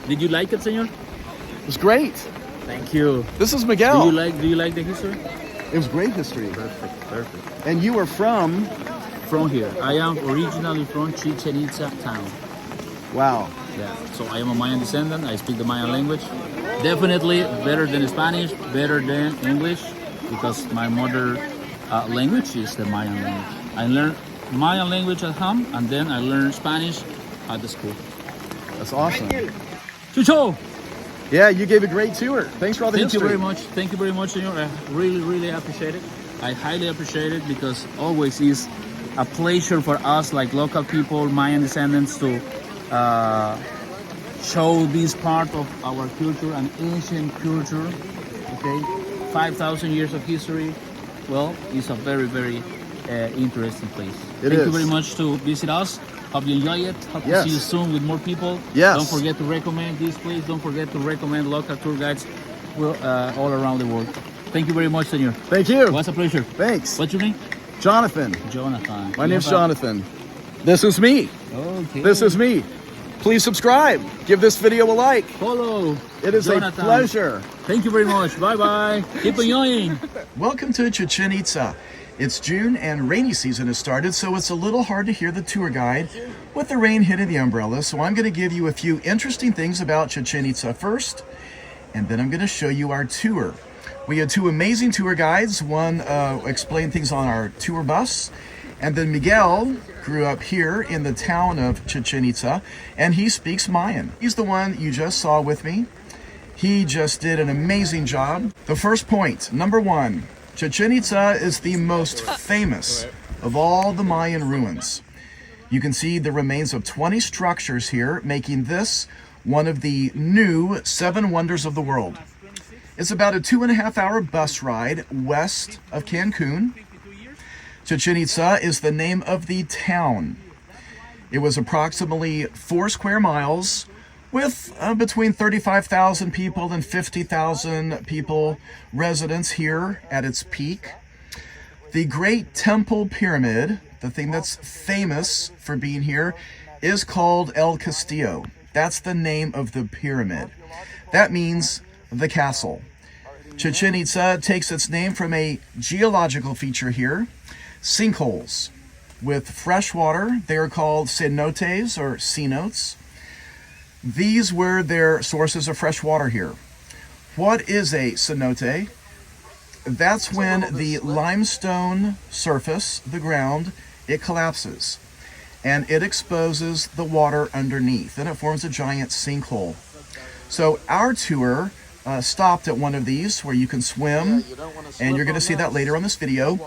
Did you like it, senor? It was great. Thank you. This is Miguel. Do you like the history? It was great history. Perfect. And you were from? From here. I am originally from Chichen Itza town. Wow. Yeah. So I am a Mayan descendant. I speak the Mayan language. Definitely better than Spanish, better than English, because my mother language is the Mayan language. I learned Mayan language at home, and then I learned Spanish at the school. That's awesome. Chucho! Yeah, you gave a great tour. Thanks for all the Thank history. you very much. Thank you very much, senor. I really appreciate it. I highly appreciate it, because always is a pleasure for us, like local people, Mayan descendants, to show this part of our culture, an ancient culture. Okay, 5,000 years of history. Well, it's a very interesting place. Thank you very much to visit us. Hope you enjoy it. Hope to see you soon with more people. Yes. Don't forget to recommend this place. Don't forget to recommend local tour guides all around the world. Thank you very much, senor. Thank you. It was a pleasure. Thanks. What's your name? Jonathan. Jonathan. My name's Jonathan. This is me. Okay. This is me. Please subscribe. Give this video a like. Follow. It is Jonathan. a pleasure. Thank you very much. Bye-bye. Keep enjoying. Welcome to Chichen Itza. It's June and rainy season has started, so it's a little hard to hear the tour guide with the rain hitting the umbrella. So I'm going to give you a few interesting things about Chichen Itza first, and then I'm going to show you our tour. We had two amazing tour guides. One explained things on our tour bus, and then Miguel grew up here in the town of Chichen Itza, and he speaks Mayan. He's the one you just saw with me. He just did an amazing job. The first point, number one, Chichen Itza is the most famous of all the Mayan ruins. You can see the remains of 20 structures here, making this one of the new 7 wonders of the world. It's about a 2.5-hour bus ride west of Cancun. Chichen Itza is the name of the town. It was approximately 4 square miles with between 35,000 people and 50,000 people residents here at its peak. The Great Temple Pyramid, the thing that's famous for being here, is called El Castillo. That's the name of the pyramid. That means the castle. Chichen Itza takes its name from a geological feature here, sinkholes with fresh water. They are called cenotes or cenotes. These were their sources of fresh water here. What is a cenote? That's when the limestone surface, the ground, it collapses and it exposes the water underneath and it forms a giant sinkhole. So our tour stopped at one of these where you can swim, and you're going to see that later on this video.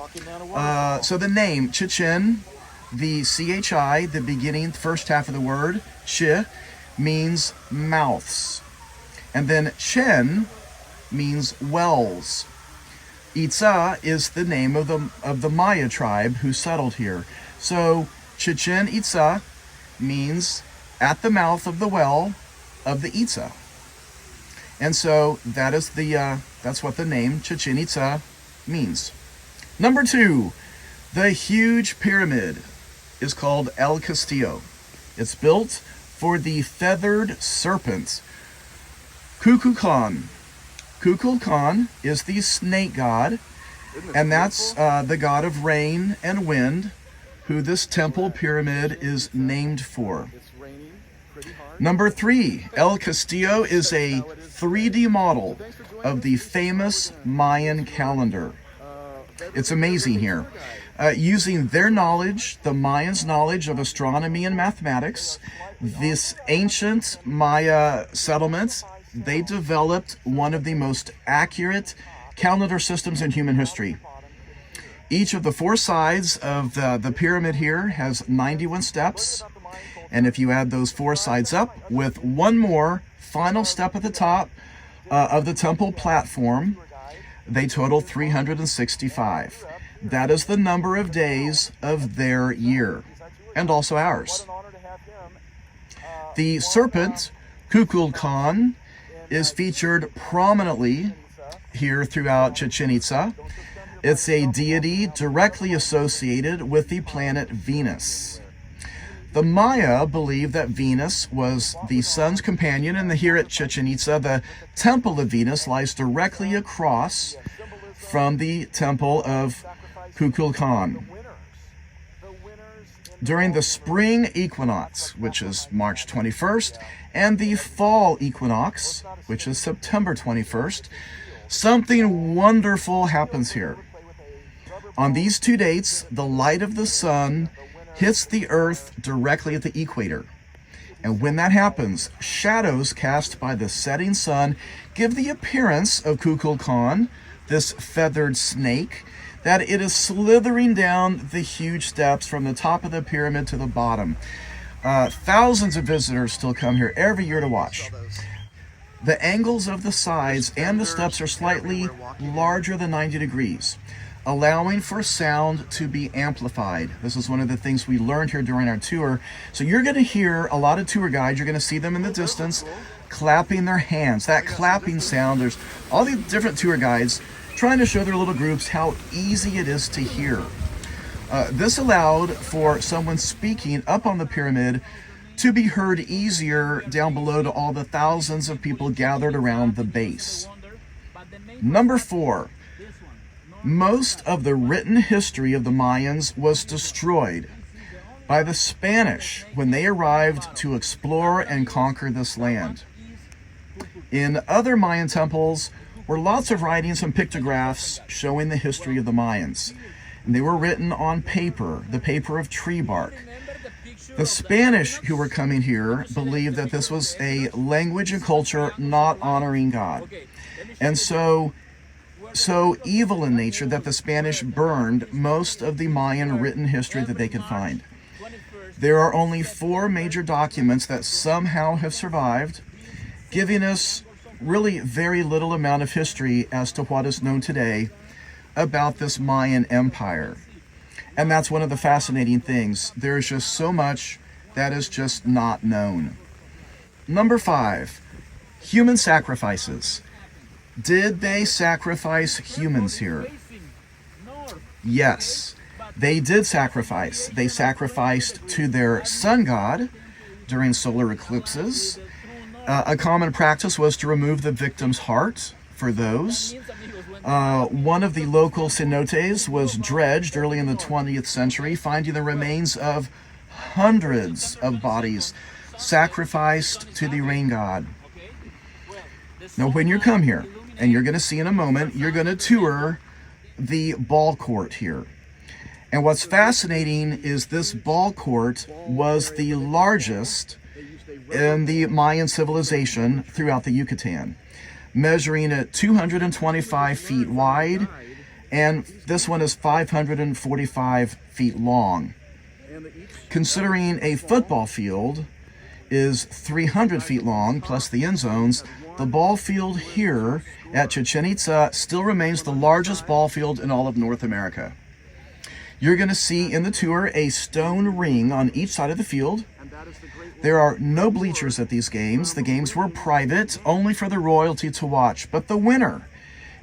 So the name Chichen, the CHI, the beginning, first half of the word, chi, means mouths. And then Chen means wells. Itza is the name of the Maya tribe who settled here. So Chichen Itza means at the mouth of the well of the Itza. And so that is that's what the name Chichen Itza means. Number 2, the huge pyramid is called El Castillo. It's built for the feathered serpent, Kulkulcan. Kulkulcan is the snake god, and that's the god of rain and wind, who this temple pyramid is named for. Number 3, El Castillo is a 3D model of the famous Mayan calendar. It's amazing here. Using their knowledge, the Mayans' knowledge of astronomy and mathematics, this ancient Maya settlement, they developed one of the most accurate calendar systems in human history. Each of the 4 sides of the pyramid here has 91 steps. And if you add those 4 sides up with one more final step at the top of the temple platform, they total 365. That is the number of days of their year, and also ours. The serpent, Kulkulcan, is featured prominently here throughout Chichen Itza. It's a deity directly associated with the planet Venus. The Maya believed that Venus was the sun's companion, and here at Chichen Itza, the temple of Venus lies directly across from the temple of Kulkulcan. During the spring equinox, which is March 21st, and the fall equinox, which is September 21st, something wonderful happens here. On these two dates, the light of the sun hits the earth directly at the equator. And when that happens, shadows cast by the setting sun give the appearance of Kulkulcan, this feathered snake, that it is slithering down the huge steps from the top of the pyramid to the bottom. Thousands of visitors still come here every year to watch. The angles of the sides and the steps are slightly larger than 90 degrees, allowing for sound to be amplified. This is one of the things we learned here during our tour. So you're going to hear a lot of tour guides, you're going to see them in the distance clapping their hands. That clapping sound, there's all the different tour guides trying to show their little groups how easy it is to hear. This allowed for someone speaking up on the pyramid to be heard easier down below to all the thousands of people gathered around the base. Number 4, most of the written history of the Mayans was destroyed by the Spanish when they arrived to explore and conquer this land. In other Mayan temples were lots of writings and pictographs showing the history of the Mayans. And they were written on paper, the paper of tree bark. The Spanish who were coming here believed that this was a language and culture not honoring God. And so evil in nature that the Spanish burned most of the Mayan written history that they could find. There are only 4 major documents that somehow have survived, giving us really very little amount of history as to what is known today about this Mayan empire. And that's one of the fascinating things. There's just so much that is just not known. Number 5, human sacrifices. Did they sacrifice humans here? Yes, they did sacrifice. They sacrificed to their sun god during solar eclipses. A common practice was to remove the victim's heart for those. One of the local cenotes was dredged early in the 20th century, finding the remains of hundreds of bodies sacrificed to the rain god. Now, when you come here, and you're going to see in a moment, you're going to tour the ball court here. And what's fascinating is this ball court was the largest in the Mayan civilization throughout the Yukatan, measuring at 225 feet wide, and this one is 545 feet long. Considering a football field is 300 feet long, plus the end zones, the ball field here at Chichen Itza still remains the largest ball field in all of North America. You're going to see in the tour a stone ring on each side of the field. There are no bleachers at these games. The games were private, only for the royalty to watch. But the winner,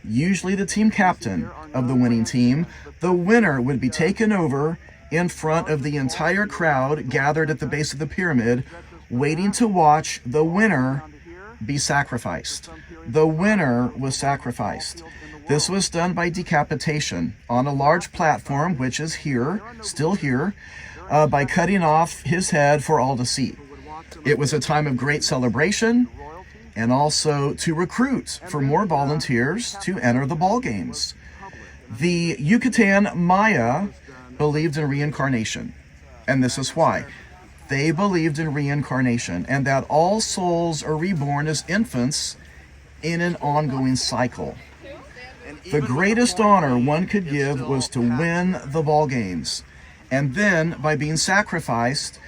usually the team captain of the winning team, the winner would be taken over in front of the entire crowd gathered at the base of the pyramid, waiting to watch the winner be sacrificed. The winner was sacrificed. This was done by decapitation on a large platform, which is here, still here, by cutting off his head for all to see. It was a time of great celebration and also to recruit for more volunteers to enter the ball games. The Yukatan Maya believed in reincarnation, and this is why. They believed in reincarnation and that all souls are reborn as infants in an ongoing cycle. The greatest honor one could give was to win the ball games, and then by being sacrificed,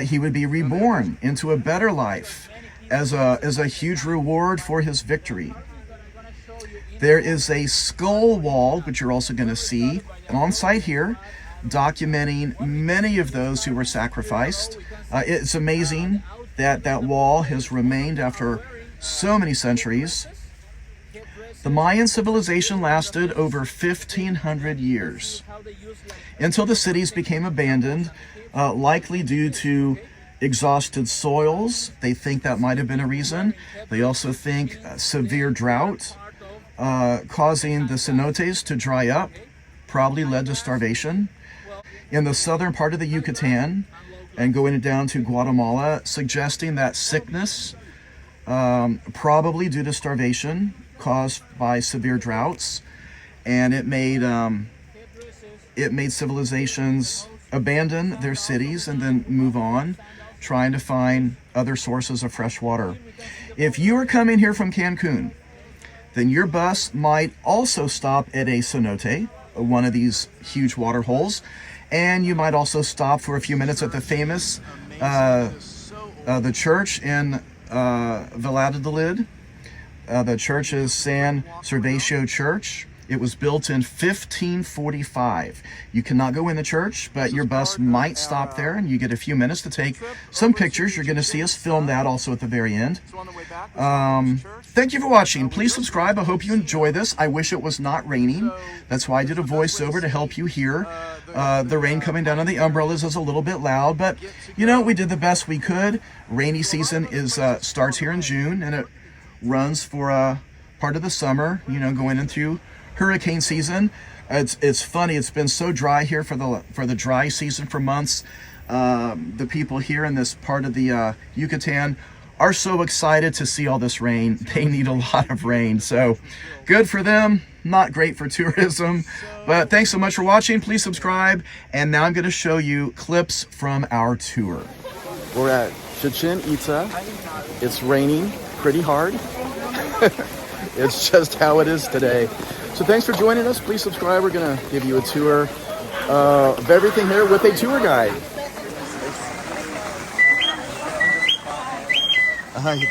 he would be reborn into a better life as a huge reward for his victory. There is a skull wall, which you're also going to see on site here, documenting many of those who were sacrificed. It's amazing that that wall has remained after so many centuries. The Mayan civilization lasted over 1,500 years until the cities became abandoned likely due to exhausted soils. They think that might have been a reason. They also think severe drought causing the cenotes to dry up probably led to starvation. In the southern part of the Yukatan and going down to Guatemala, suggesting that sickness, probably due to starvation caused by severe droughts, and it made civilizations abandon their cities and then move on, trying to find other sources of fresh water. If you are coming here from Cancun, then your bus might also stop at a cenote, one of these huge water holes, and you might also stop for a few minutes at the famous the church in Valladolid. The church is San Servacio Church. It was built in 1545. You cannot go in the church, but your bus might stop there, and you get a few minutes to take some pictures. You're going to see us film that also at the very end. Thank you for watching. Please subscribe. I hope you enjoy this. I wish it was not raining. That's why I did a voiceover to help you hear. The rain coming down on the umbrellas is a little bit loud, but you know, we did the best we could. Rainy season is starts here in June, and it runs for part of the summer, you know, going into hurricane season. It's funny, it's been so dry here for the dry season for months. The people here in this part of the Yucatan are so excited to see all this rain. They need a lot of rain, so good for them, not great for tourism. But thanks so much for watching. Please subscribe, and now I'm going to show you clips from our tour. We're at Chichen Itza. It's raining pretty hard. It's just how it is today. So thanks for joining us. Please subscribe. We're going to give you a tour of everything here with a tour guide.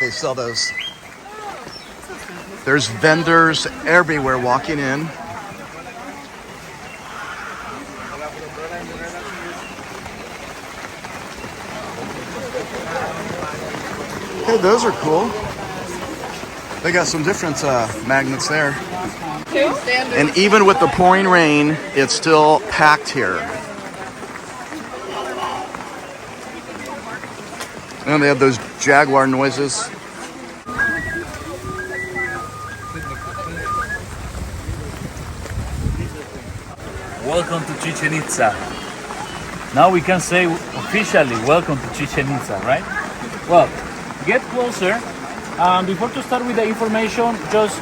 They sell those. There's vendors everywhere walking in. Hey, those are cool. They got some different magnets there. And even with the pouring rain, it's still packed here. And they have those Jaguar noises. Welcome to Chichen Itza. Now we can say officially, welcome to Chichen Itza, right? Well, get closer. Before to start with the information, just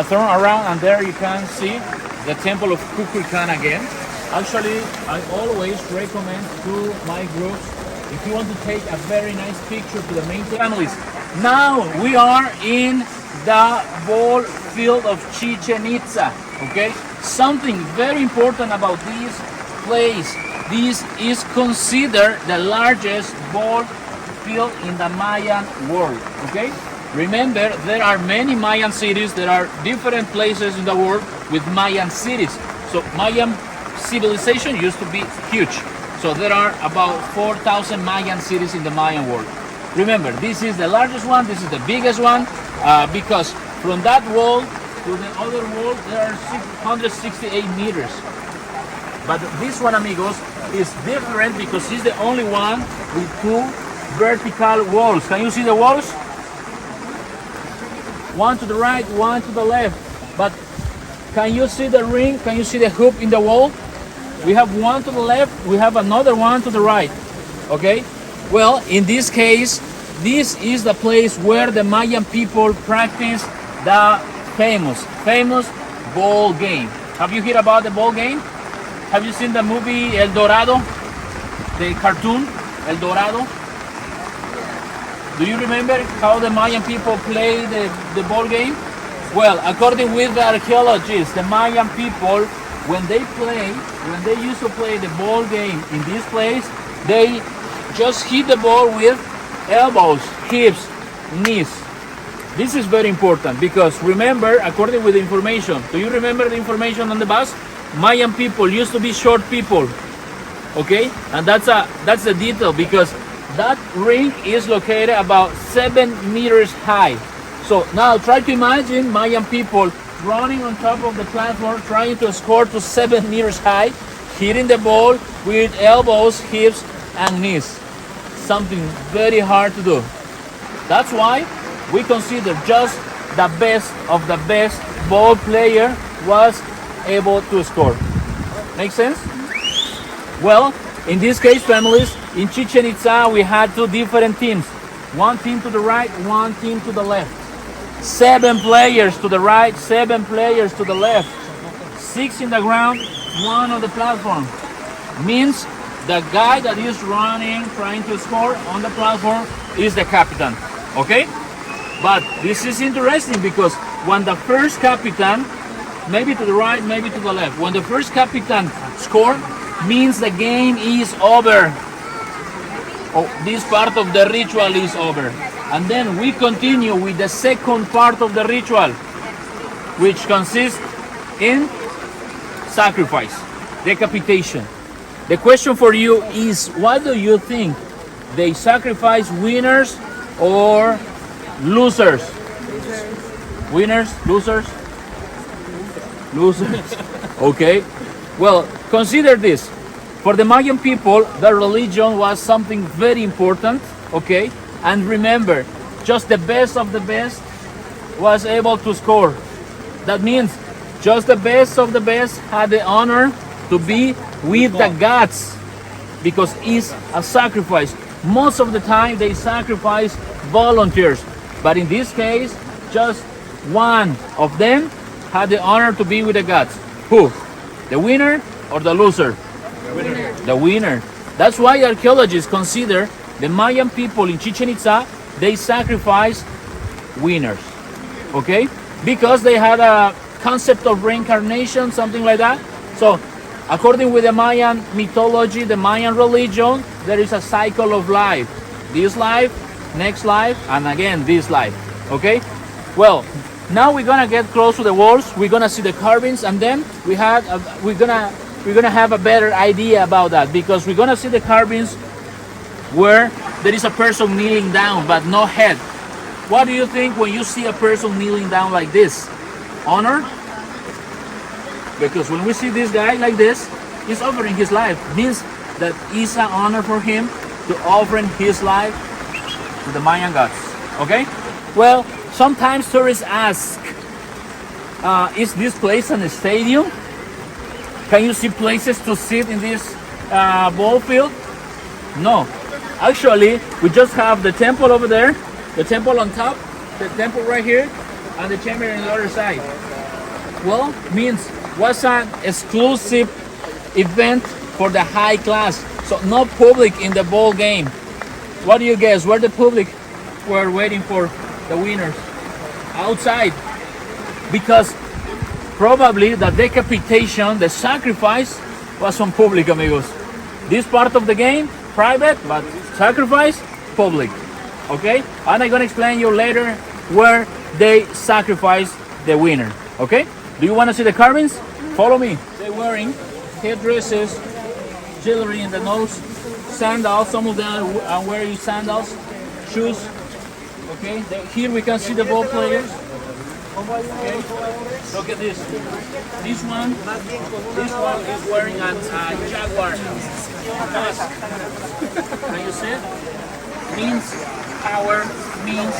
turn around, and there you can see the temple of Kulkulcan again. Actually, I always recommend to my groups, if you want to take a very nice picture to the main families. Now we are in the ball field of Chichen Itza, okay? Something very important about this place, this is considered the largest ball field in the Mayan world, okay? Remember, there are many Mayan cities, there are different places in the world with Mayan cities. So Mayan civilization used to be huge. So there are about 4,000 Mayan cities in the Mayan world. Remember, this is the largest one, this is the biggest one, because from that wall to the other wall, there are 668 meters. But this one, amigos, is different because it's the only one with two vertical walls. Can you see the walls? One to the right, one to the left. But can you see the ring? Can you see the hoop in the wall? We have one to the left, we have another one to the right, okay? Well, in this case, this is the place where the Mayan people practice the famous ball game. Have you heard about the ball game? Have you seen the movie El Dorado? The cartoon, El Dorado? Do you remember how the Mayan people play the ball game? Well, according with the archaeologists, the Mayan people, when they used to play the ball game in this place, they just hit the ball with elbows, hips, knees. This is very important because remember, according with the information, do you remember the information on the bus? Mayan people used to be short people, okay? And that's the detail because that ring is located about 7 meters high. So now try to imagine Mayan people running on top of the platform, trying to score to 7 meters high, hitting the ball with elbows, hips, and knees. Something very hard to do. That's why we consider just the best of the best ball player was able to score. Make sense? Well, in this case, families, in Chichen Itza, we had two different teams. One team to the right, one team to the left. 7 players to the right, 7 players to the left. 6 in the ground, 1 on the platform. Means the guy that is running, trying to score on the platform is the captain. Okay? But this is interesting because when the first captain, maybe to the right, maybe to the left, when the first captain score, means the game is over. Oh, this part of the ritual is over. And then we continue with the second part of the ritual, which consists in sacrifice, decapitation. The question for you is, what do you think? They sacrifice winners or losers? Winners, losers? Losers. Okay. Well, consider this. For the Mayan people, the religion was something very important, okay? And remember, just the best of the best was able to score. That means just the best of the best had the honor to be with the gods because it's a sacrifice. Most of the time they sacrifice volunteers, but in this case, just one of them had the honor to be with the gods. Who? The winner or the loser? The winner. The winner. That's why archaeologists consider the Mayan people in Chichen Itza, they sacrifice winners. Okay? Because they had a concept of reincarnation, something like that. So, according with the Mayan mythology, the Mayan religion, there is a cycle of life. This life, next life, and again this life. Okay? Well, now we're gonna get close to the walls. We're gonna see the carvings, and then we're gonna have a better idea about that because we're gonna see the carvings where there is a person kneeling down but no head. What do you think when you see a person kneeling down like this? Honor? Because when we see this guy like this, he's offering his life. Means that it's an honor for him to offer his life to the Mayan gods. Okay? Well, sometimes tourists ask, is this place a stadium? Can you see places to sit in this ball field? No. Actually, we just have the temple over there, the temple on top, the temple right here, and the chamber on the other side. Well, means was an exclusive event for the high class, so no public in the ball game. What do you guess? Where the public were waiting for the winners? Outside, because probably the decapitation, the sacrifice was on public, amigos. This part of the game, private, but sacrifice, public. Okay? And I'm gonna explain you later where they sacrifice the winner. Okay? Do you wanna see the carvings? Follow me. They're wearing headdresses, jewelry in the nose, sandals. Some of them are wearing sandals, shoes. Okay? Here we can see the ball players. Okay, look at this. This one is wearing a Jaguars mask. Can you see it? Means power, means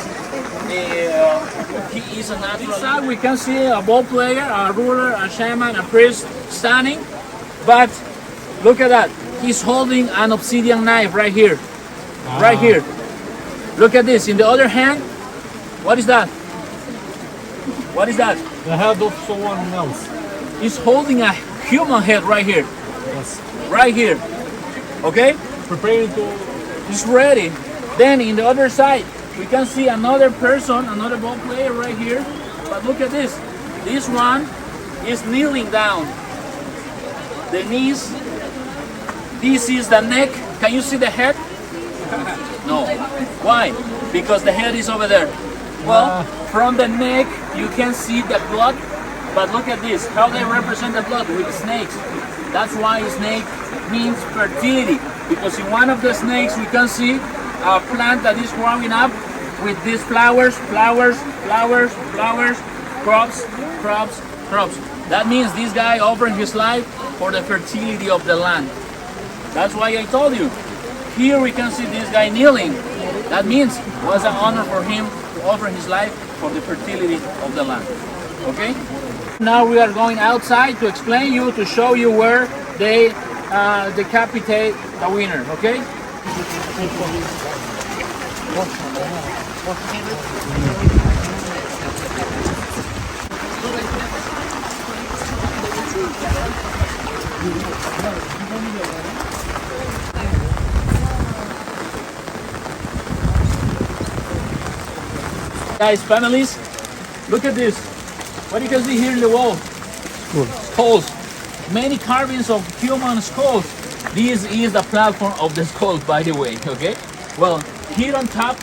he is a natural. This side we can see a ball player, a ruler, a shaman, a priest standing. But look at that. He's holding an obsidian knife right here. Right here. Look at this. In the other hand, what is that? What is that? The head of someone else. He's holding a human head right here. Yes. Right here. Okay? Preparing to... He's ready. Then in the other side, we can see another person, another ball player right here. But look at this. This one is kneeling down. The knees. This is the neck. Can you see the head? No. Why? Because the head is over there. Well, from the neck you can see the blood, but look at this, how they represent the blood with snakes. That's why snake means fertility, because in one of the snakes we can see a plant that is growing up with these flowers, flowers, flowers, flowers, crops, crops, crops. That means this guy offered his life for the fertility of the land. That's why I told you, here we can see this guy kneeling. That means it was an honor for him to offer his life for the fertility of the land. Okay? Now we are going outside to explain you, to show you where they decapitate the winner. Okay? Guys, families, look at this. What you can see here in the wall? Skulls. Many carvings of human skulls. This is the platform of the skulls, by the way, okay? Well, here on top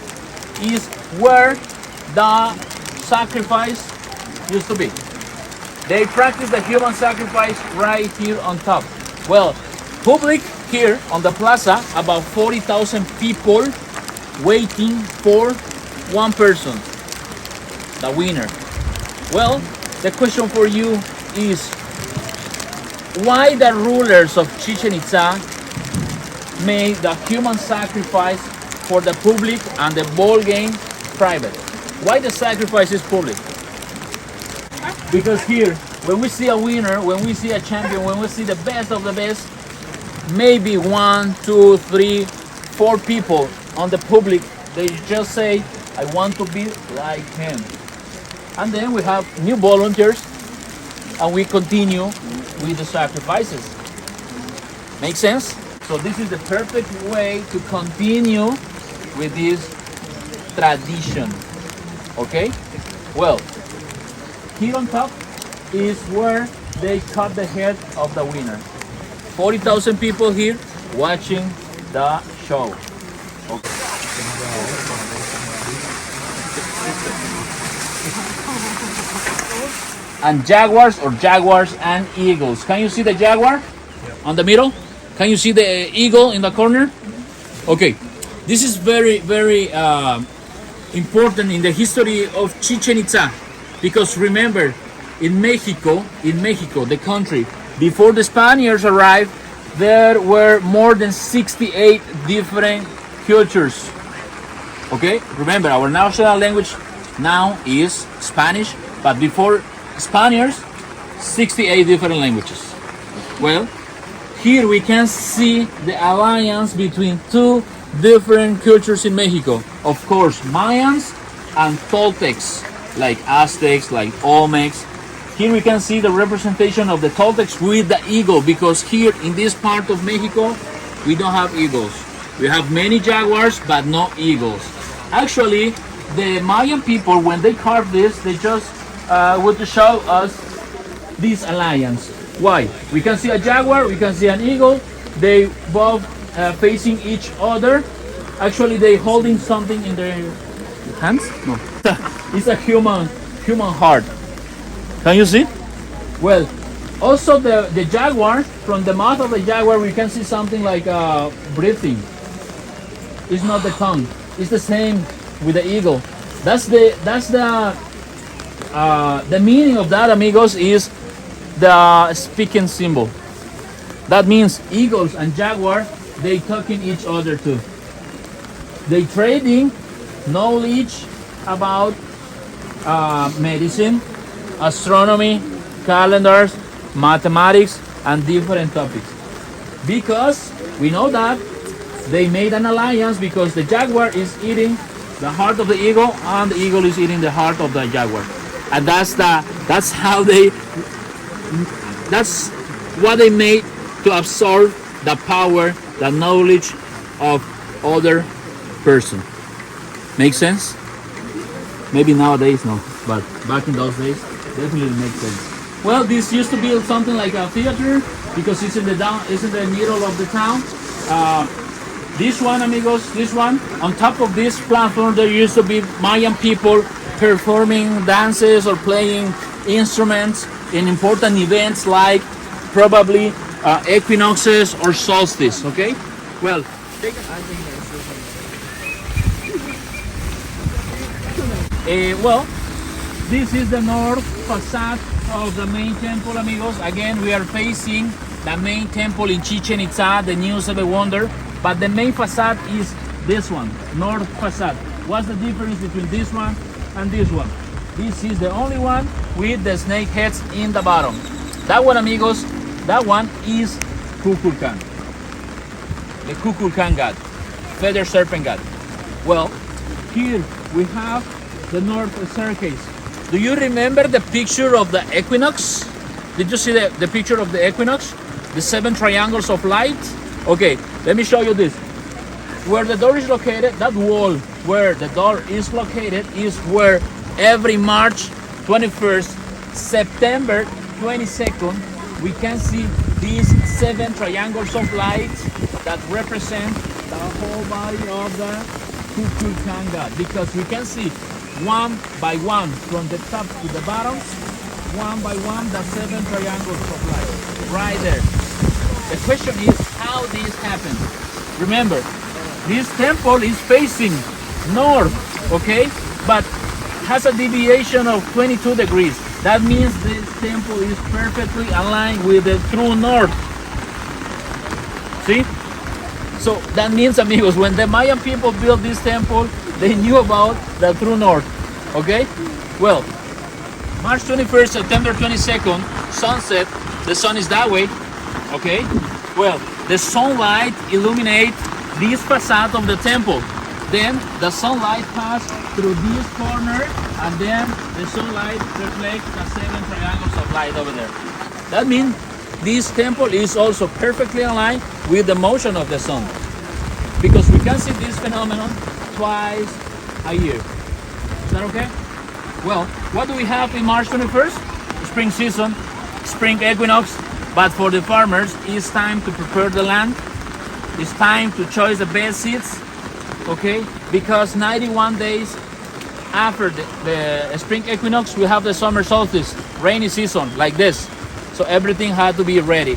is where the sacrifice used to be. They practice the human sacrifice right here on top. Well, public here on the plaza, about 40,000 people waiting for one person, the winner. Well, the question for you is, why the rulers of Chichen Itza made the human sacrifice for the public and the ball game private? Why the sacrifice is public? Because here, when we see a winner, when we see a champion, when we see the best of the best, maybe 1, 2, 3, 4 people on the public, they just say, I want to be like him. And then we have new volunteers and we continue with the sacrifices. Make sense? So this is the perfect way to continue with this tradition. Okay? Well, here on top is where they cut the head of the winner. 40,000 people here watching the show. Okay. And Jaguars or Jaguars and Eagles. Can you see the Jaguar on the middle? Can you see the eagle in the corner? Okay, this is very, very important in the history of Chichen Itza, because remember, in Mexico, the country, before the Spaniards arrived, there were more than 68 different cultures. Okay, remember, our national language now is Spanish, but before Spaniards, 68 different languages. Well, here we can see the alliance between two different cultures in Mexico. Of course, Mayans and Toltecs, like Aztecs, like Olmecs. Here we can see the representation of the Toltecs with the eagle, because here in this part of Mexico, we don't have eagles. We have many jaguars, but no eagles. Actually, the Mayan people, when they carved this, they just want to show us this alliance. Why? We can see a jaguar, we can see an eagle. They both facing each other. Actually, they holding something in their hands. No, it's a human heart. Can you see? Well, also the jaguar, from the mouth of the jaguar, we can see something like breathing. It's not the tongue. It's the same with the eagle. That's the meaning of that, amigos, is the speaking symbol. That means eagles and jaguar, they talking each other too. They trading knowledge about medicine, astronomy, calendars, mathematics, and different topics. Because we know that they made an alliance, because the jaguar is eating the heart of the eagle and the eagle is eating the heart of the jaguar. And that's what they made to absorb the power, the knowledge of other person. Make sense? Maybe nowadays no, but back in those days definitely makes sense. Well, this used to be something like a theater, because it's in the middle of the town. This one, amigos, this one, on top of this platform, there used to be Mayan people performing dances or playing instruments in important events like probably equinoxes or solstice, okay? Well, this is the north facade of the main temple, amigos. Again, we are facing the main temple in Chichen Itza, the new seven wonder. but the main facade is this one, north facade. What's the difference between this one and this one? This is the only one with the snake heads in the bottom. That one, amigos, that one is Kulkulcan. The Kulkulcan god, feather serpent god. Well, here we have the north staircase. Do you remember the picture of the equinox? Did you see the picture of the equinox? The 7 triangles of light? Okay, let me show you this. Where the door is located, that wall where the door is located is where every March 21st, September 22nd, we can see these 7 triangles of light that represent the whole body of the Kulkulcan god, because we can see one by one from the top to the bottom, one by one the 7 triangles of light right there. The question is how this happened. Remember, this temple is facing north, okay, but has a deviation of 22 degrees. That means this temple is perfectly aligned with the true north. See? So that means, amigos, when the Mayan people built this temple, they knew about the true north. Okay? Well, March 21st, September 22nd, sunset, the sun is that way. Okay? Well, the sunlight illuminates this facade of the temple. Then the sunlight passes through this corner, and then the sunlight reflects the 7 triangles of light over there. That means this temple is also perfectly aligned with the motion of the sun, because we can see this phenomenon twice a year. Is that okay? Well, what do we have in March 21st? Spring season, spring equinox, but for the farmers, it's time to prepare the land. It's time to choose the best seeds, okay? Because 91 days after the spring equinox, we have the summer solstice, rainy season, like this. So everything had to be ready.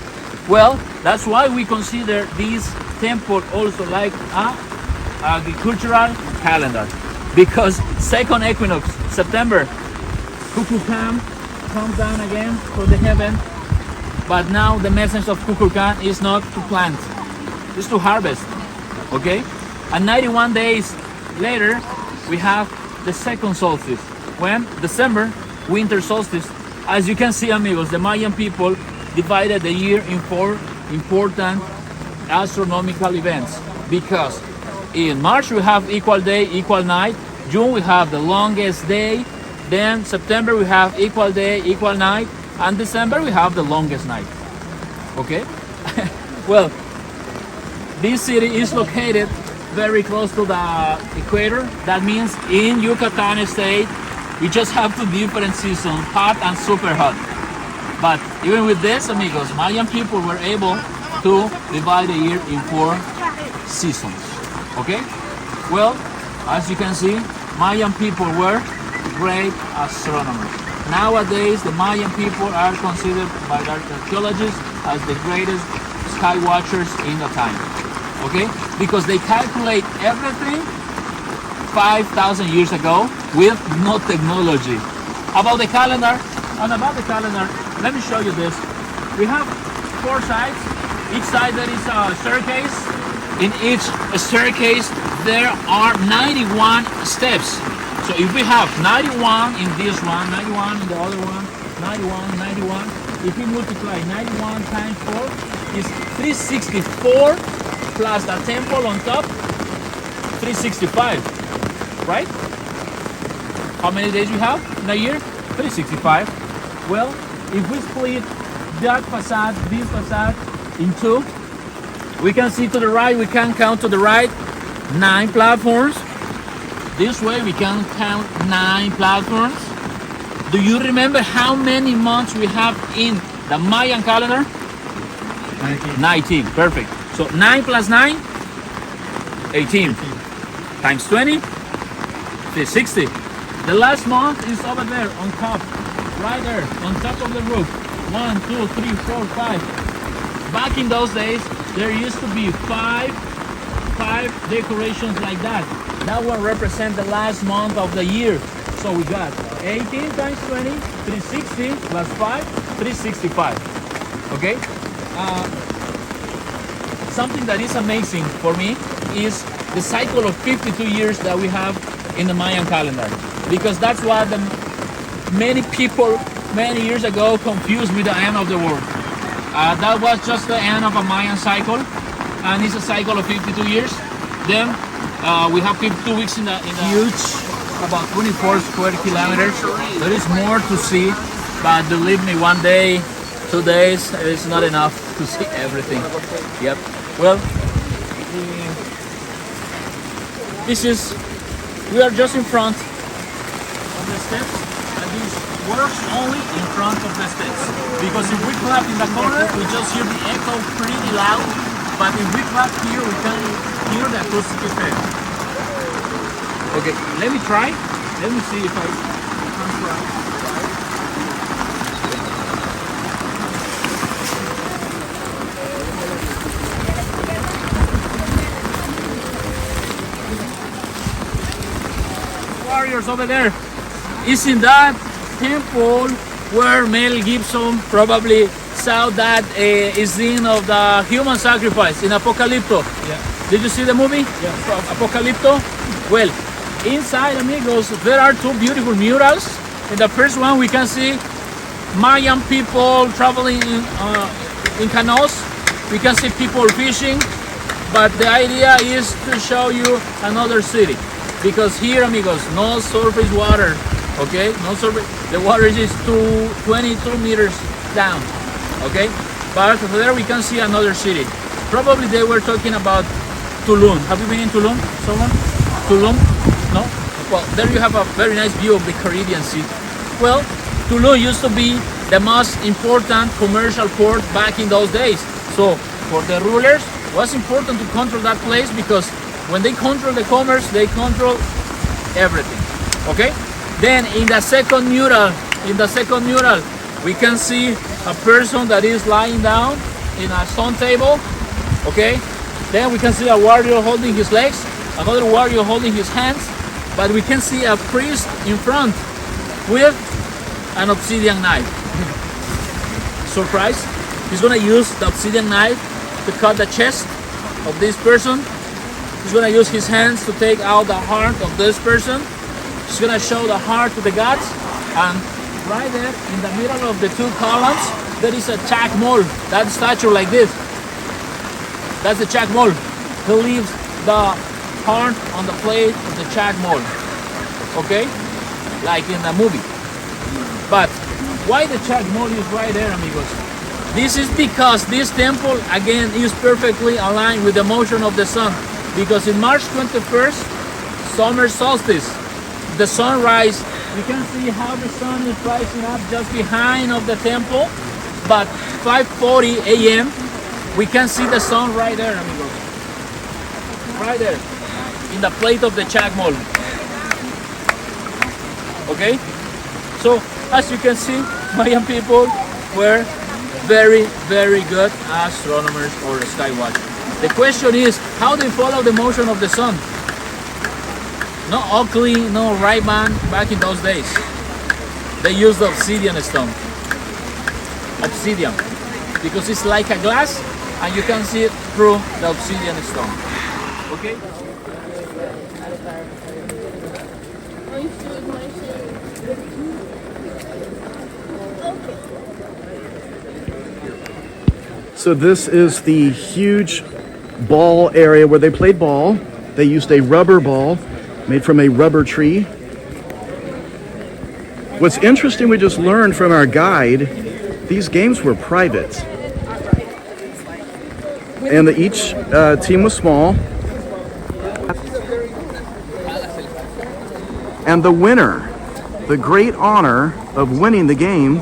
Well, that's why we consider this temple also like a agricultural calendar. Because second equinox, September, Kulkulcan comes down again from the heaven. But now the message of Kulkulcan is not to plant, it's to harvest, okay? And 91 days later, we have the second solstice. When? December, winter solstice. As you can see, amigos, the Mayan people divided the year in 4 important astronomical events. Because in March we have equal day, equal night. June we have the longest day. Then September we have equal day, equal night. And December we have the longest night. Okay? Well, this city is located very close to the equator. That means in Yukatan state, we just have 2 different seasons, hot and super hot. But even with this, amigos, Mayan people were able to divide the year in 4 seasons. Okay? Well, as you can see, Mayan people were great astronomers. Nowadays, the Mayan people are considered by the archeologists as the greatest sky watchers in the time. Okay? Because they calculate everything 5,000 years ago with no technology. About the calendar, let me show you this. We have 4 sides. Each side there is a staircase. In each staircase there are 91 steps. So if we have 91 in this one, 91 in the other one, 91, 91, if we multiply 91 times 4 is 364 plus the temple on top, 365, right? How many days we have in a year? 365. Well, if we split that facade, this facade in 2, we can see to the right, we can count to the right 9 platforms. This way we can count 9 platforms. Do you remember how many months we have in the Mayan calendar? 19. Perfect. So 9 plus 9, 18. Times 20, 60. The last month is over there on top, right there, on top of the roof. 1, 2, 3, 4, 5. Back in those days, there used to be 5 decorations like that. That one represents the last month of the year. So we got 18 times 20, 360 plus 5, 365. Okay? something that is amazing for me is the cycle of 52 years that we have in the Mayan calendar, because that's what many people many years ago confused with the end of the world. That was just the end of a Mayan cycle, and it's a cycle of 52 years. Then we have 52 weeks in the huge, about 24 square kilometers. There is more to see, but believe me, one day, 2 days is not enough to see everything. Yep. Well, we are just in front of the steps, and this works only in front of the steps. Because if we clap in the corner, we just hear the echo pretty loud, but if we clap here, we can hear the acoustic effect. Okay, let me try. Let me see if I can try. Warriors over there. Isn't that temple where Mel Gibson probably saw that scene of the human sacrifice in Apocalypto? Yeah. Did you see the movie? Yeah. Apocalypto? Well, inside, amigos, there are two beautiful murals. In the first one, we can see Mayan people traveling in canoes. We can see people fishing. But the idea is to show you another city. Because here, amigos, no surface water, okay? No surface. The water is 22 meters down, okay? But over there we can see another city. Probably they were talking about Tulum. Have you been in Tulum? Someone? Tulum? No? Well, there you have a very nice view of the Caribbean Sea. Well, Tulum used to be the most important commercial port back in those days. So for the rulers, it was important to control that place, because when they control the commerce, they control everything. Okay? Then in the second mural, we can see a person that is lying down in a stone table. Okay? Then we can see a warrior holding his legs, another warrior holding his hands, but we can see a priest in front with an obsidian knife. Surprise? He's gonna use the obsidian knife to cut the chest of this person. He's gonna use his hands to take out the heart of this person. He's gonna show the heart to the gods. And right there in the middle of the two columns, there is a Chacmol. That statue like this. That's the Chacmol. He leaves the heart on the plate of the Chacmol. Okay? Like in the movie. But why the Chacmol is right there, amigos? This is because this temple, again, is perfectly aligned with the motion of the sun. Because in March 21st, summer solstice, the sunrise, you can see how the sun is rising up just behind of the temple. But 5:40 a.m., we can see the sun right there, amigos. Right there, in the plate of the Chacmol. Okay? So, as you can see, Mayan people were very, very good astronomers or sky watchers. The question is, how do you follow the motion of the sun? No Oakley, no Ray-Ban back in those days. They used the obsidian stone. Obsidian. Because it's like a glass and you can see it through the obsidian stone. Okay? So this is the huge ball area where they played ball. They used a rubber ball made from a rubber tree. What's interesting, we just learned from our guide, these games were private. And each team was small. And the winner, the great honor of winning the game,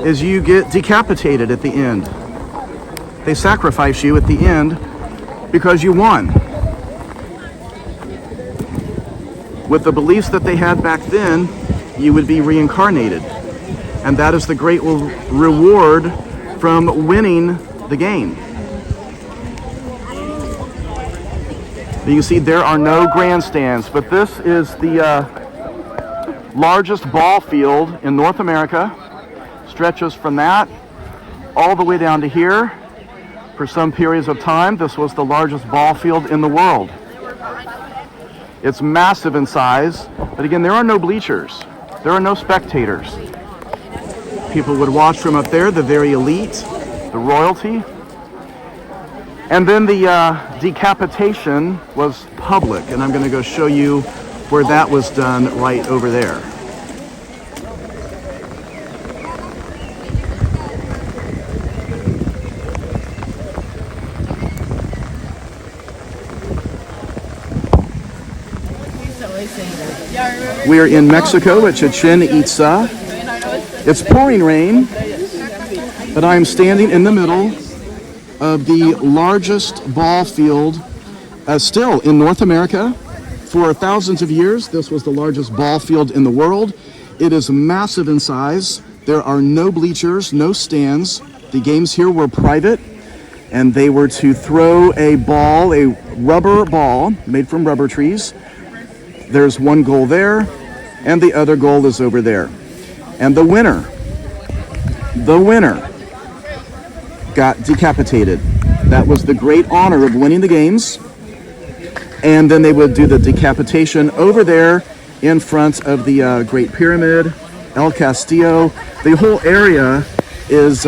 is you get decapitated at the end. They sacrifice you at the end because you won. With the beliefs that they had back then, you would be reincarnated. And that is the great reward from winning the game. You can see there are no grandstands, but this is the largest ball field in North America. Stretches from that all the way down to here. For some periods of time, this was the largest ball field in the world. It's massive in size, but again, there are no bleachers. There are no spectators. People would watch from up there, the very elite, the royalty. And then the decapitation was public, and I'm going to go show you where that was done right over there. We are in Mexico at Chichen Itza. It's pouring rain, but I am standing in the middle of the largest ball field still in North America. For thousands of years, this was the largest ball field in the world. It is massive in size. There are no bleachers, no stands. The games here were private, and they were to throw a ball, a rubber ball made from rubber trees. There's one goal there, and the other goal is over there. And the winner got decapitated. That was the great honor of winning the games. And then they would do the decapitation over there in front of the Great Pyramid, El Castillo. The whole area is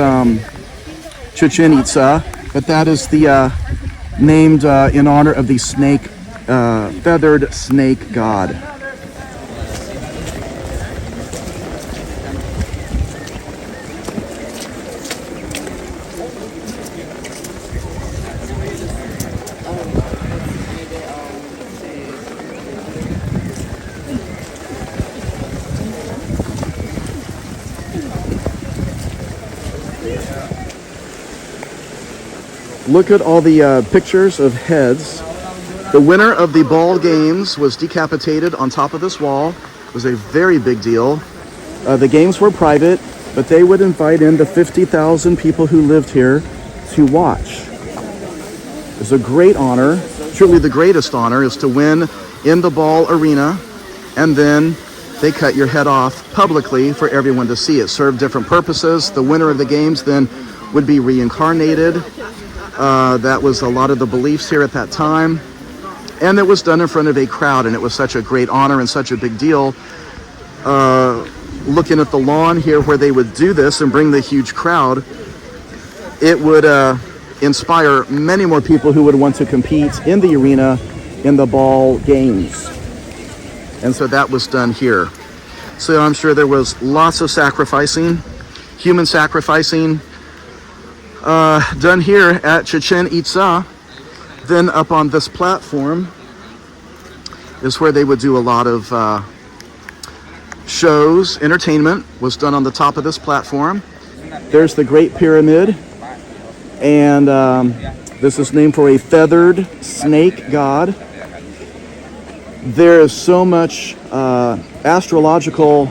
Chichen Itza, but that is the named in honor of the snake, feathered snake god. Look at all the pictures of heads. The winner of the ball games was decapitated on top of this wall. It was a very big deal. The games were private, but they would invite in the 50,000 people who lived here to watch. It was a great honor. Truly the greatest honor is to win in the ball arena, and then they cut your head off publicly for everyone to see. It served different purposes. The winner of the games then would be reincarnated. That was a lot of the beliefs here at that time. And it was done in front of a crowd, and it was such a great honor and such a big deal. Looking at the lawn here where they would do this and bring the huge crowd, it would inspire many more people who would want to compete in the arena in the ball games. And so that was done here. So I'm sure there was lots of sacrificing, human sacrificing, done here at Chichen Itza. Then up on this platform is where they would do a lot of shows. Entertainment was done on the top of this platform. There's the Great Pyramid, and this is named for a feathered snake god. There is so much astrological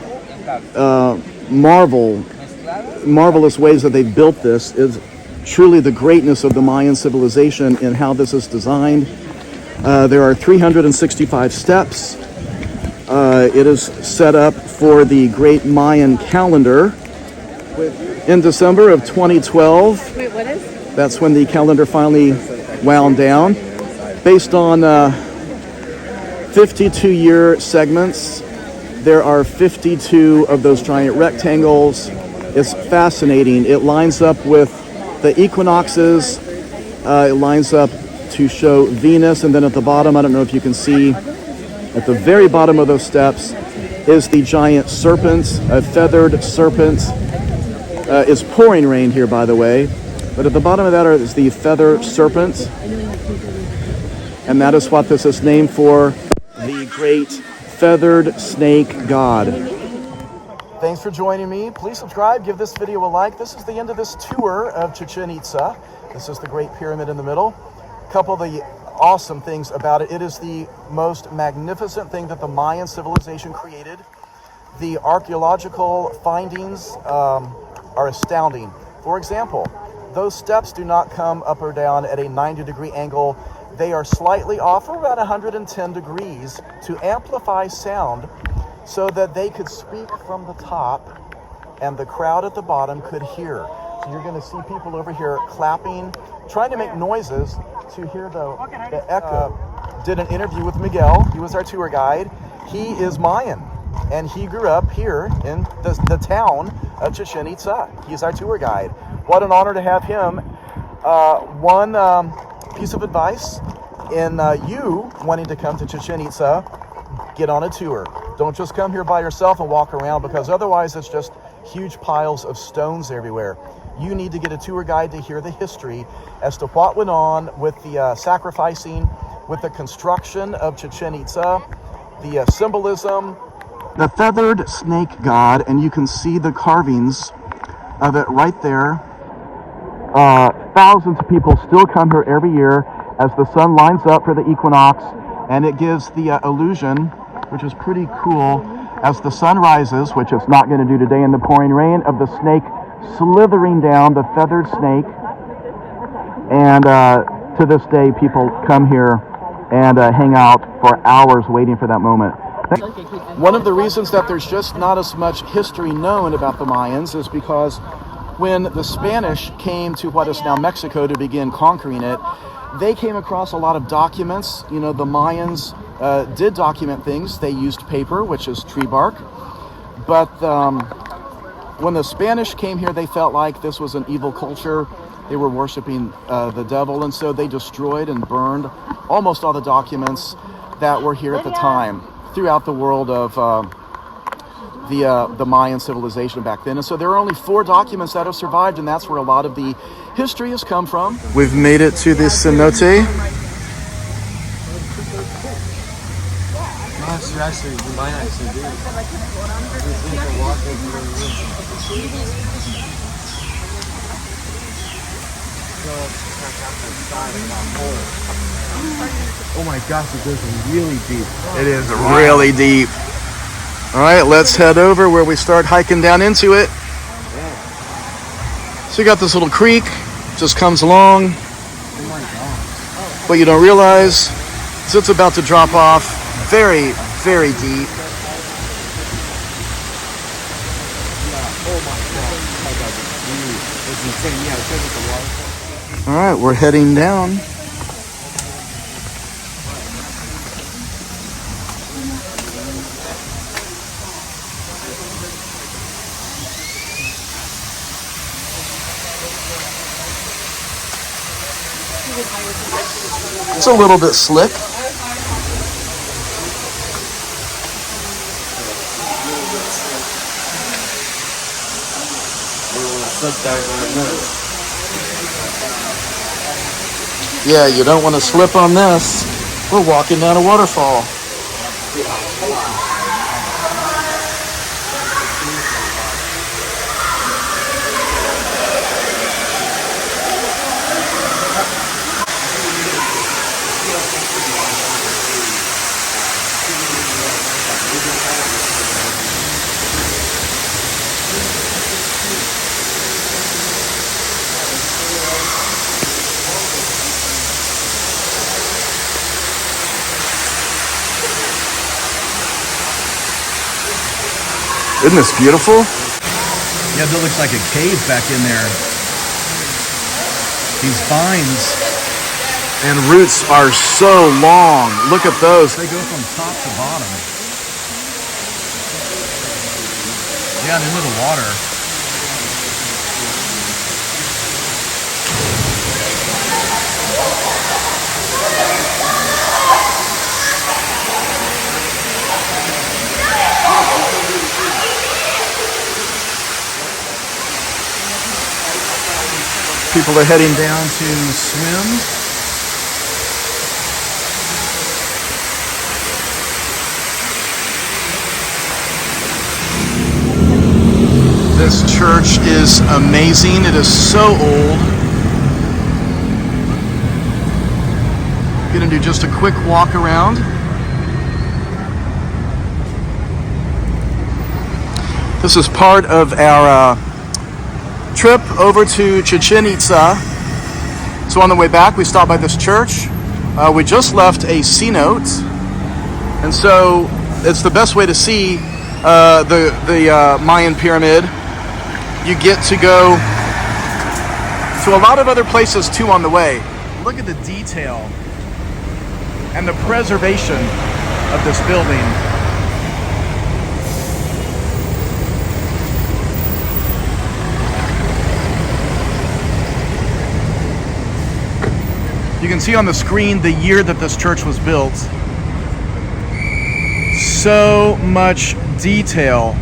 marvelous ways that they've built this. Is truly the greatness of the Mayan civilization in how this is designed. There are 365 steps. It is set up for the Great Mayan calendar. In December of 2012, Wait, what is? that's when the calendar finally wound down. Based on 52-year segments, there are 52 of those giant rectangles. It's fascinating. It lines up with the equinoxes. It lines up to show Venus, and then at the bottom, I don't know if you can see, at the very bottom of those steps is the giant serpent, a feathered serpent. It's pouring rain here, by the way, but at the bottom of that is the feather serpent, and that is what this is named for, the great feathered snake god. Thanks for joining me. Please subscribe, give this video a like. This is the end of this tour of Chichen Itza. This is the Great Pyramid in the middle. A couple of the awesome things about it. It is the most magnificent thing that the Mayan civilization created. The archaeological findings are astounding. For example, those steps do not come up or down at a 90-degree angle. They are slightly off, or about 110 degrees, to amplify sound, so that they could speak from the top and the crowd at the bottom could hear. So you're going to see people over here clapping, trying to make noises to hear the echo. Did an interview with Miguel. He was our tour guide. He is Mayan, and he grew up here in the town of Chichen Itza. He's our tour guide. What an honor to have him. One piece of advice in you wanting to come to Chichen Itza, get on a tour. Don't just come here by yourself and walk around, because otherwise it's just huge piles of stones everywhere. You need to get a tour guide to hear the history as to what went on with the sacrificing, with the construction of Chichen Itza, the symbolism. The feathered snake god, and you can see the carvings of it right there. Thousands of people still come here every year as the sun lines up for the equinox, and it gives the illusion, which is pretty cool, as the sun rises, which it's not going to do today in the pouring rain, of the snake slithering down, the feathered snake. And to this day, people come here and hang out for hours waiting for that moment. One of the reasons that there's just not as much history known about the Mayans is because when the Spanish came to what is now Mexico to begin conquering it, they came across a lot of documents. You know, the Mayans did document things. They used paper, which is tree bark. But when the Spanish came here, they felt like this was an evil culture. They were worshiping the devil, and so they destroyed and burned almost all the documents that were here at the time throughout the world of the Mayan civilization back then. And so there are only 4 documents that have survived, and that's where a lot of the history has come from. We've made it to the cenote. Oh my gosh, it goes really deep. It is really deep. All right, let's head over where we start hiking down into it. So you got this little creek, just comes along. What you don't realize is it's about to drop off very, very deep. All right, we're heading down. It's a little bit slick. Yeah, you don't want to slip on this. We're walking down a waterfall. Isn't this beautiful? Yeah, that looks like a cave back in there. These vines. And roots are so long. Look at those. They go from top to bottom. Yeah, and into the water. People are heading down to swim. This church is amazing. It is so old. Gonna do just a quick walk around. This is part of our trip over to Chichen Itza. So on the way back, we stopped by this church. We just left a cenote, and so it's the best way to see the Mayan Pyramid. You get to go to a lot of other places too on the way. Look at the detail and the preservation of this building. You can see on the screen the year that this church was built. So much detail